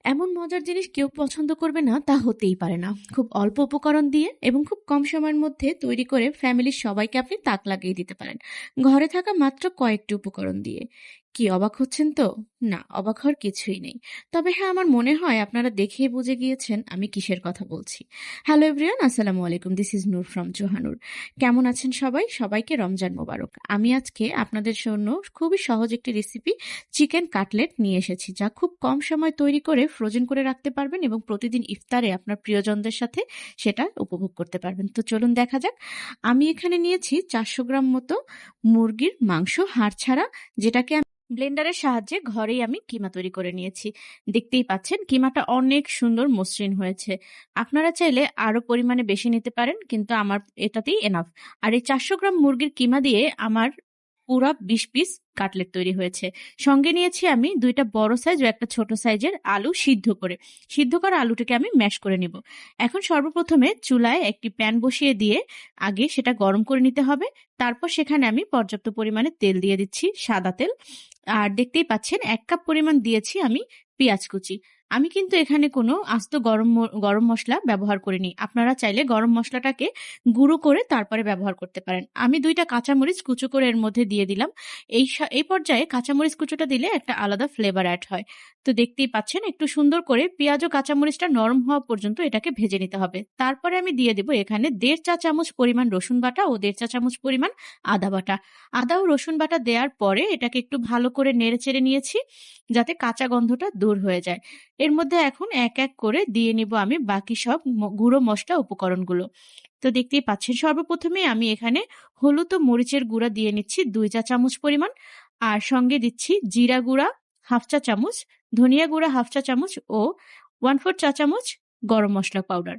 এমন মজার জিনিস কেউ পছন্দ করবে না তা হতেই পারে না। খুব অল্প উপকরণ দিয়ে এবং খুব কম সময়ের মধ্যে তৈরি করে ফ্যামিলির সবাইকে আপনি তাক লাগিয়ে দিতে পারেন, ঘরে থাকা মাত্র কয়েকটি উপকরণ দিয়ে। কি অবাক হচ্ছেন তো? না, অবাক হওয়ার কিছুই নেই। তবে হ্যাঁ, আমার মনে হয় আপনারা দেখেই বুঝে গিয়েছেন আমি কিসের কথা বলছি। হ্যালো এভরিওয়ান, আসসালামু আলাইকুম। দিস ইজ নূর ফ্রম জোহানুর। কেমন আছেন সবাই? সবাইকে রমজান মোবারক। আমি আজকে আপনাদের জন্য খুবই সহজ একটি রেসিপি চিকেন কাটলেট নিয়ে এসেছি, যা খুব কম সময় তৈরি করে ফ্রোজেন করে রাখতে পারবেন এবং প্রতিদিন ইফতারে আপনার প্রিয়জনদের সাথে সেটা উপভোগ করতে পারবেন। তো চলুন দেখা যাক। আমি এখানে নিয়েছি 400 গ্রাম মতো মুরগির মাংস, হাড় ছাড়া, যেটাকে আমি ব্লেন্ডারের সাহায্যে ঘরেই আমি কিমা তৈরি করে নিয়েছি। দেখতেই পাচ্ছেন কিমাটা অনেক সুন্দর মসৃণ হয়েছে। আপনারা চাইলে আরো পরিমাণে বেশি নিতে পারেন, কিন্তু আমার এটাতেই এনাফ। আর এই 400 গ্রাম মুরগির কিমা দিয়ে আমার পুরা 20 পিস কাটলেট তৈরি হয়েছে। সঙ্গে নিয়েছি আমি 2টা বড় সাইজ ও একটা ছোট সাইজের আলু সিদ্ধ করা আলুটাকে আমি ম্যাশ করে নিব। এখন সর্বপ্রথমে চুলায় একটি প্যান বসিয়ে দিয়ে আগে সেটা গরম করে নিতে হবে। তারপর সেখানে আমি পর্যাপ্ত পরিমাণে তেল দিয়ে দিচ্ছি, সাদা তেল। আর দেখতেই পাচ্ছেন 1 কাপ পরিমাণ দিয়েছি আমি পেঁয়াজ কুচি। আমি কিন্তু এখানে কোনো আস্ত গরম মসলা ব্যবহার করিনি। আপনারা চাইলে গরম মসলাটাকে গুঁড়ো করে তারপরে ব্যবহার করতে পারেন। আমি 2টা কাঁচামরিচ কুচো করে এর মধ্যে দিয়ে দিলাম। এই পর্যায়ে কাঁচামরিচ কুচোটা দিলে একটা আলাদা ফ্লেভার অ্যাড হয়। তো দেখতেই পাচ্ছেন একটু সুন্দর করে পেঁয়াজ ও কাঁচামরিচটা নরম হওয়া পর্যন্ত এটাকে ভেজে নিতে হবে। তারপরে আমি দিয়ে দেব এখানে 1.5 চা চামচ পরিমাণ রসুন বাটা ও 1.5 চা চামচ পরিমাণ আদা বাটা। আদা ও রসুন বাটা দেওয়ার পরে এটাকে একটু ভালো করে নেড়েচেড়ে নিয়েছি, যাতে কাঁচা গন্ধটা দূর হয়ে যায়। এর মধ্যে এখন এক এক করে দিয়ে নিব আমি বাকি সব গুঁড়ো মশলা উপকরণগুলো। তো দেখতেই পাচ্ছেন সর্বপ্রথমে আমি এখানে হলুদ ও মরিচের গুঁড়া দিয়ে নিচ্ছি 2 চা চামচ পরিমাণ। আর সঙ্গে দিচ্ছি জিরা গুঁড়া হাফ চা চামচ, ধনিয়া গুঁড়া হাফ চা চামচ ও 1/4 চা চামচ গরম মশলা পাউডার।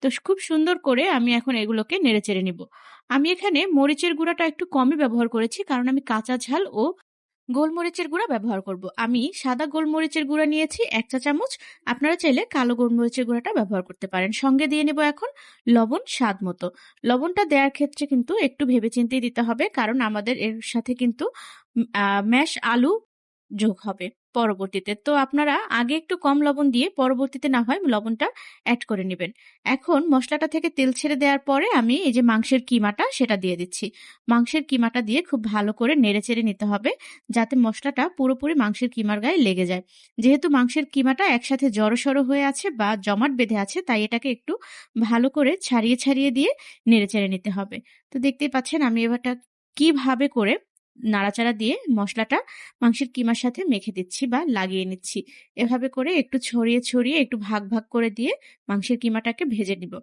তো খুব সুন্দর করে আমি এখন এগুলোকে নেড়েচেড়ে নিব। আমি এখানে মরিচের গুঁড়াটা একটু কমই ব্যবহার করেছি, কারণ আমি কাঁচা ঝাল ও গোলমরিচের গুঁড়া ব্যবহার করব। আমি সাদা গোলমরিচের গুঁড়া নিয়েছি 1 চা চামচ। আপনারা চাইলে কালো গোলমরিচের গুঁড়াটা ব্যবহার করতে পারেন। সঙ্গে দিয়ে নেব এখন লবণ স্বাদ মতো। লবণটা দেওয়ার ক্ষেত্রে কিন্তু একটু ভেবেচিন্তেই দিতে হবে, কারণ আমাদের এর সাথে কিন্তু ম্যাশ আলু যোগ হবে পরবর্তীতে। তো আপনারা আগে একটু কম লবণ দিয়ে পরবর্তীতে না হয় লবণটা অ্যাড করে নেবেন। এখন মশলাটা থেকে তেল ছেড়ে দেওয়ার পরে আমি এই যে মাংসের কিমাটা সেটা দিয়ে দিচ্ছি। মাংসের কিমাটা দিয়ে খুব ভালো করে নেড়েচেড়ে নিতে হবে, যাতে মশলাটা পুরোপুরি মাংসের কিমার গায়ে লেগে যায়। যেহেতু মাংসের কিমাটা একসাথে জড়সড় হয়ে আছে বা জমাট বেঁধে আছে, তাই এটাকে একটু ভালো করে ছাড়িয়ে ছাড়িয়ে দিয়ে নেড়েচেড়ে নিতে হবে। তো দেখতেই পাচ্ছেন আমি এবারটা কিভাবে করে নাড়াচাড়া দিয়ে মশলাটা মাংসের কিমার সাথে মেখে দিচ্ছি বা লাগিয়ে নিচ্ছি। এভাবে করে একটু ছড়িয়ে ছড়িয়ে একটু ভাগ ভাগ করে দিয়ে মাংসের কিমাটাকে ভেজে নিব।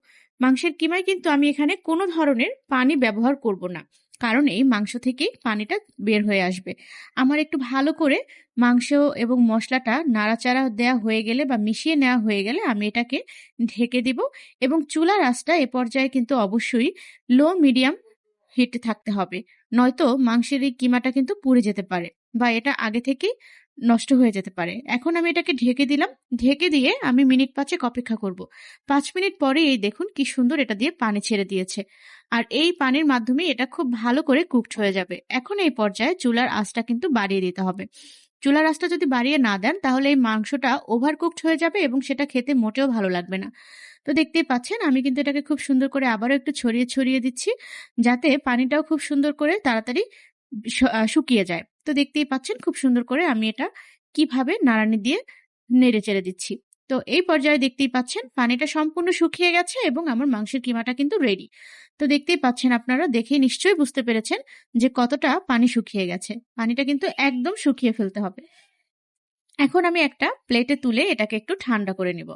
মাংসের কিমায় কিন্তু আমি এখানে কোনো ধরনের পানি ব্যবহার করব না, কারণ এই মাংস থেকেই পানিটা বের হয়ে আসবে। আমার একটু ভালো করে মাংস এবং মশলাটা নাড়াচাড়া দেওয়া হয়ে গেলে বা মিশিয়ে নেওয়া হয়ে গেলে আমি এটাকে ঢেকে দিব। এবং চুলার আঁচটা এ পর্যায়ে কিন্তু অবশ্যই লো মিডিয়াম হিটে থাকতে হবে, নয়তো মাংসের এই কিমাটা কিন্তু পুড়ে যেতে পারে বা এটা আগে থেকেই নষ্ট হয়ে যেতে পারে। এখন আমি এটাকে ঢেকে দিলাম। ঢেকে দিয়ে আমি মিনিট 5 অপেক্ষা করব। 5 মিনিট পরে এই দেখুন কি সুন্দর এটা দিয়ে পানি ছেড়ে দিয়েছে। আর এই পানির মাধ্যমে এটা খুব ভালো করে কুকড হয়ে যাবে। এখন এই পর্যায়ে চুলার আঁচটা কিন্তু বাড়িয়ে দিতে হবে। চুলার আঁচটা যদি বাড়িয়ে না দেন তাহলে এই মাংসটা ওভার কুকড হয়ে যাবে এবং সেটা খেতে মোটেও ভালো লাগবে না। তো দেখতেই পাচ্ছেন আমি কিন্তু এটাকে খুব সুন্দর করে আবারও একটু ছড়িয়ে ছড়িয়ে দিচ্ছি, যাতে পানিটাও খুব সুন্দর করে তাড়াতাড়ি শুকিয়ে যায়। তো দেখতেই পাচ্ছেন খুব সুন্দর করে আমি এটা কিভাবে নাড়ানি দিয়ে নেড়ে চেড়ে দিচ্ছি। তো এই পর্যায়ে দেখতেই পাচ্ছেন পানিটা সম্পূর্ণ শুকিয়ে গেছে এবং আমার মাংসের কিমাটা কিন্তু রেডি। তো দেখতেই পাচ্ছেন, আপনারা দেখে নিশ্চয়ই বুঝতে পেরেছেন যে কতটা পানি শুকিয়ে গেছে। পানিটা কিন্তু একদম শুকিয়ে ফেলতে হবে। এখন আমি একটা প্লেটে তুলে এটাকে একটু ঠান্ডা করে নিব।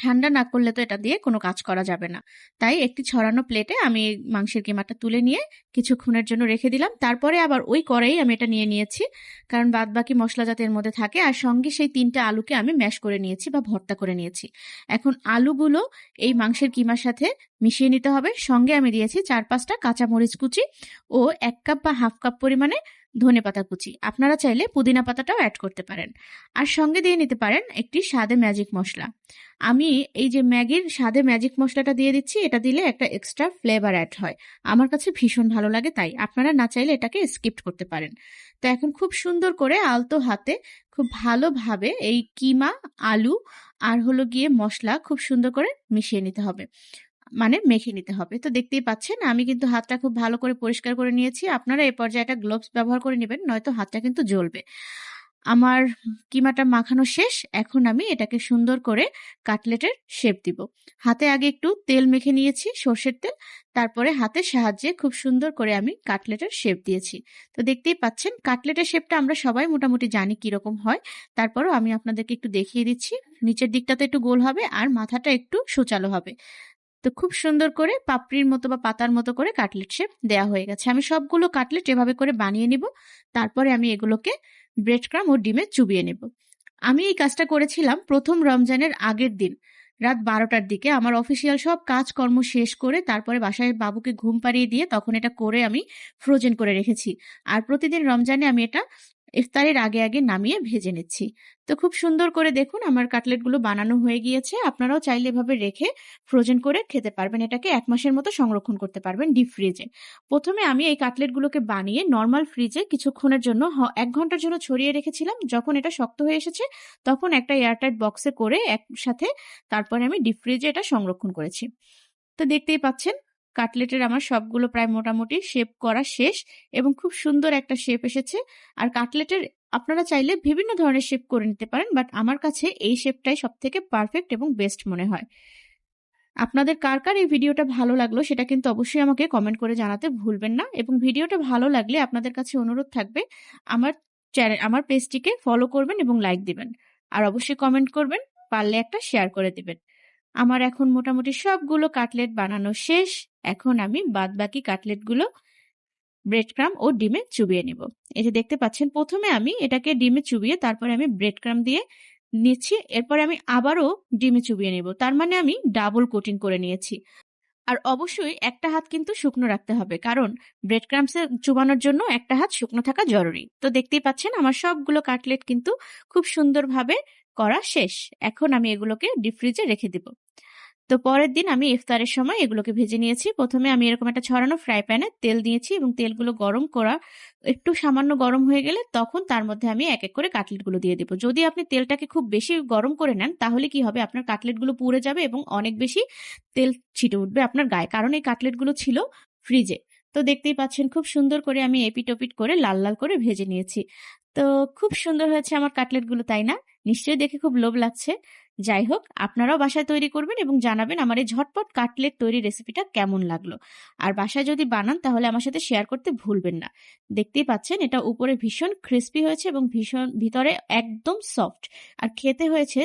ঠান্ডা না করলে তো এটা দিয়ে কোনো কাজ করা যাবে না। তাই একটি ছড়ানো প্লেটে আমি মাংসের কিমাটা তুলে নিয়ে কিছুক্ষণের জন্য রেখে দিলাম। তারপরে আবার ওই কড়াই আমি এটা নিয়ে নিয়েছি, কারণ বাদ বাকি মশলা যাতে এর মধ্যে থাকে। আর সঙ্গে সেই 3টে আলুকে আমি ম্যাশ করে নিয়েছি বা ভর্তা করে নিয়েছি। এখন আলুগুলো এই মাংসের কিমার সাথে মিশিয়ে নিতে হবে। সঙ্গে আমি দিয়েছি 4-5টা কাঁচামরিচ কুচি ও 1 কাপ বা হাফ কাপ পরিমাণে ধনেপাতা কুচি। আপনারা চাইলে পুদিনা পাতাটাও অ্যাড করতে পারেন। আর সঙ্গে দিয়ে নিতে পারেন একটি স্বাদে ম্যাজিক মশলা। আমি এই যে ম্যাগির স্বাদে ম্যাজিক মশলাটা দিয়ে দিচ্ছি, এটা দিলে একটা এক্সট্রা ফ্লেভার অ্যাড হয়। আমার কাছে ভীষণ ভালো লাগে, তাই আপনারা না চাইলে এটাকে স্কিপ করতে পারেন। তো এখন খুব সুন্দর করে আলতো হাতে খুব ভালোভাবে এই কিমা, আলু আর হলো গিয়ে মসলা খুব সুন্দর করে মিশিয়ে নিতে হবে, মানে মেখে নিতে হবে। তো দেখতেই পাচ্ছেন আমি কিন্তু হাতটা খুব ভালো করে পরিষ্কার করে নিয়েছি। আপনারা এই পর্যায়ে একটা গ্লোভস ব্যবহার করে নেবেন, নয়তো হাতটা কিন্তু জ্বলবে। আমার কিমাটা মাখানো শেষ। এখন আমি এটাকে সুন্দর করে কাটলেটের শেপ দিব। হাতে আগে একটু তেল মেখে নিয়েছি, সর্ষের তেল। তারপরে হাতের সাহায্যে খুব সুন্দর করে আমি কাটলেটের শেপ দিয়েছি। তো দেখতেই পাচ্ছেন কাটলেটের শেপটা আমরা সবাই মোটামুটি জানি কিরকম হয়। তারপরও আমি আপনাদেরকে একটু দেখিয়ে দিচ্ছি। নিচের দিকটাতে একটু গোল হবে আর মাথাটা একটু সোচালো হবে। তো খুব সুন্দর করে পাপড়ির মতো বা পাতার মতো করে কাটলেট শেপ দেয়া হয়ে গেছে। আমি সবগুলো কাটলেট এভাবে করে বানিয়ে নিব। তারপরে আমি এগুলোকে ব্রেড ক্রাম্ব ও ডিমে চুবিয়ে নেব। আমি এই কাজটা করেছিলাম প্রথম রমজানের আগের দিন রাত 12টার দিকে। আমার অফিসিয়াল সব কাজকর্ম শেষ করে তারপরে বাসায় বাবুকে ঘুম পাড়িয়ে দিয়ে তখন এটা করে আমি ফ্রোজেন করে রেখেছি। আর প্রতিদিন রমজানে আমি এটা ইফতারের আগে আগে নামিয়ে ভেজে নিচ্ছি। তো খুব সুন্দর করে দেখুন আমার কাটলেটগুলো বানানো হয়ে গিয়েছে। আপনারাও চাইলে এভাবে রেখে ফ্রোজেন করে খেতে পারবেন। এটাকে 1 মাসের মতো সংরক্ষণ করতে পারবেন ডিপ ফ্রিজে। প্রথমে আমি এই কাটলেটগুলোকে বানিয়ে নরমাল ফ্রিজে কিছুক্ষণের জন্য 1 ঘন্টার জন্য ছড়িয়ে রেখেছিলাম। যখন এটা শক্ত হয়ে এসেছে তখন একটা এয়ারটাইট বক্সে করে একসাথে তারপরে আমি ডিপ ফ্রিজে এটা সংরক্ষণ করেছি। তো দেখতেই পাচ্ছেন কাটলেটের আমার সবগুলো প্রায় মোটামুটি শেপ করা শেষ এবং খুব সুন্দর একটা শেপ এসেছে। আর কাটলেটের আপনারা চাইলে বিভিন্ন ধরনের শেপ করে নিতে পারেন, বাট আমার কাছে এই শেপটাই সবথেকে পারফেক্ট এবং বেস্ট মনে হয়। আপনাদের কার কার এই ভিডিওটা ভালো লাগলো সেটা কিন্তু অবশ্যই আমাকে কমেন্ট করে জানাতে ভুলবেন না, এবং ভিডিওটা ভালো লাগলে আপনাদের কাছে অনুরোধ থাকবে আমার আমার পেজটিকে ফলো করবেন এবং লাইক দিবেন। আর অবশ্যই কমেন্ট করবেন, পারলে একটা শেয়ার করে দিবেন। আমার এখন মোটামুটি সবগুলো কাটলেট বানানো শেষ। এখন আমি বাদবাকি কাটলেটগুলো ব্রেড ক্রাম ও ডিমে চুবিয়ে নিব। এই যে দেখতে পাচ্ছেন প্রথমে আমি এটাকে ডিমে চুবিয়ে তারপরে আমি ব্রেড ক্রাম দিয়ে নিচ্ছি। এরপরে আমি আবারও ডিমে চুবিয়ে নিব। তার মানে আমি ডাবল কোটিং করে নিয়েছি। আর অবশ্যই একটা হাত কিন্তু শুকনো রাখতে হবে, কারণ ব্রেড ক্রামসে চুবানোর জন্য একটা হাত শুকনো থাকা জরুরি। তো দেখতেই পাচ্ছেন আমার সবগুলো কাটলেট কিন্তু খুব সুন্দরভাবে করা শেষ। এখন আমি এগুলোকে ডিপ ফ্রিজে রেখে দিব। তো পরের দিন আমি ইফতারের সময় এগুলোকে ভেজে নিয়েছি। প্রথমে আমি এরকম একটা ছড়ানো ফ্রাই প্যানে তেল দিয়েছি এবং তেলগুলো গরম করা একটু সামান্য গরম হয়ে গেলে তখন তার মধ্যে আমি এক এক করে কাটলেটগুলো দিয়ে দেবো। যদি আপনি তেলটাকে খুব বেশি গরম করে নেন তাহলে কি হবে, আপনার কাটলেটগুলো পুড়ে যাবে এবং অনেক বেশি তেল ছিটে উঠবে আপনার গায়ে, কারণ এই কাটলেটগুলো ছিল ফ্রিজে। তো দেখতেই পাচ্ছেন খুব সুন্দর করে আমি এপিট ওপিট করে লাল লাল করে ভেজে নিয়েছি। তো খুব সুন্দর হয়েছে আমার কাটলেটগুলো, তাই না? নিশ্চয়ই দেখে খুব লোভ লাগছে। যাই হোক, আপনারাও বাসায় তৈরি করবেন এবং জানাবেন আমার এই ঝটপট কাটলেট তৈরি রেসিপিটা কেমন লাগলো। আর বাসায় যদি বানান তাহলে আমার সাথে শেয়ার করতে ভুলবেন না। দেখতেই পাচ্ছেন এটা উপরে ভীষণ ক্রিস্পি হয়েছে এবং ভীষণ ভিতরে একদম সফট। আর খেতে হয়েছে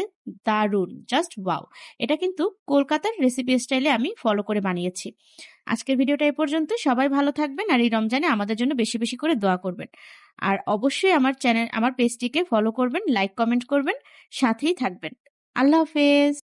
দারুণ, জাস্ট ওয়াও। এটা কিন্তু কলকাতার রেসিপি স্টাইলে আমি ফলো করে বানিয়েছি। আজকের ভিডিওটা এ পর্যন্ত। সবাই ভালো থাকবেন আর এই রমজানে আমাদের জন্য বেশি বেশি করে দোয়া করবেন। আর অবশ্যই আমার পেজটিকে ফলো করবেন, লাইক কমেন্ট করবেন, সাথেই থাকবেন। আল্লাহ হাফেজ।